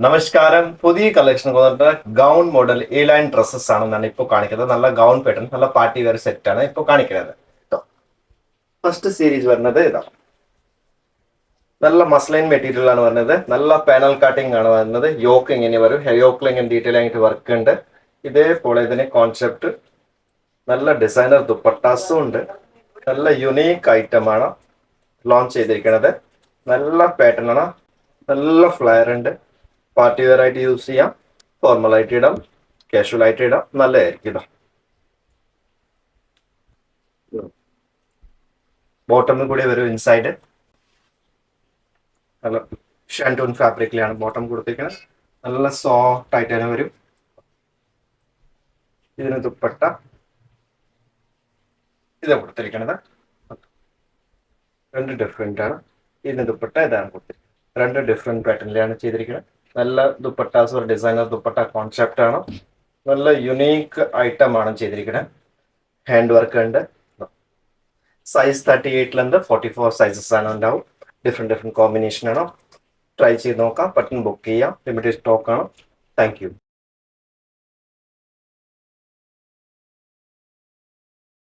നമസ്കാരം. പുതിയ കളക്ഷൻ വന്നിട്ട് gown model A line dresses ആണെന്നാണ് ഇപ്പോൾ കാണിക്കുന്നത്. നല്ല ഗൗൺ പാറ്റേൺ, നല്ല പാർട്ടി വെയർ സെറ്റ് ആണ് ഇപ്പോൾ കാണിക്കുന്നത്. ഫസ്റ്റ് സീരീസ് വരുന്നത് ഇതാണ്. നല്ല മസ്ലൈൻ മെറ്റീരിയൽ ആണ് വരുന്നത്. നല്ല പാനൽ കട്ടിംഗ് ആണ് വരുന്നത്. യോക്ക് ഇങ്ങനെ വരും. യോക്കിൽ ഇങ്ങനെ ഡീറ്റെയിൽ ആയിട്ട് വർക്ക് ഉണ്ട്. ഇതേപോലെ ഇതിന് കോൺസെപ്റ്റ് നല്ല ഡിസൈനർ ദുപ്പട്ടാസും ഉണ്ട്. നല്ല യുണീക്ക് ഐറ്റം ആണ് ലോഞ്ച് ചെയ്തിരിക്കുന്നത്. നല്ല പാറ്റേൺ ആണ്, നല്ല ഫ്ലയർ ഉണ്ട്. പാർട്ടി വെയർ ആയിട്ട് യൂസ് ചെയ്യാം, ഫോർമൽ ആയിട്ട് ഇടാം, കാഷ്വൽ ആയിട്ട് ഇടാം, നല്ലതായിരിക്കും ഇടാം. ബോട്ടമിൽ കൂടി വരും ഇൻസൈഡ്. നല്ല ഷാൻറ്റൂൺ ഫാബ്രിക്കിലാണ് ബോട്ടം കൊടുത്തിരിക്കുന്നത്. നല്ല സോഫ്റ്റ് ആയിട്ട് തന്നെ വരും. ഇതിന് ദുപ്പട്ട ഇത് കൊടുത്തിരിക്കുന്നത് രണ്ട് ഡിഫറെന്റ് ആണ്. ഇതിന് ദുപ്പട്ട ഇതാണ് കൊടുത്തിരിക്കുന്നത്. രണ്ട് ഡിഫറെന്റ് പാറ്റേണിലാണ് ചെയ്തിരിക്കുന്നത്. നല്ല ദുപ്പട്ടാസ്, ഒരു ഡിസൈനർ ദുപ്പട്ട കോൺസെപ്റ്റ് ആണ്. നല്ല യുണീക്ക് ഐറ്റം ആണ് ചെയ്തിരിക്കുന്നത്. ഹാൻഡ് വർക്ക് ഉണ്ട്. സൈസ് 38 44 സൈസസ് ആണ് ഉണ്ടാവും. ഡിഫറെന്റ് കോമ്പിനേഷൻ ആണ്. ട്രൈ ചെയ്ത് നോക്കാം. ബട്ടൺ ബുക്ക് ചെയ്യാം. ലിമിറ്റഡ് സ്റ്റോക്ക് ആണ്. Thank you.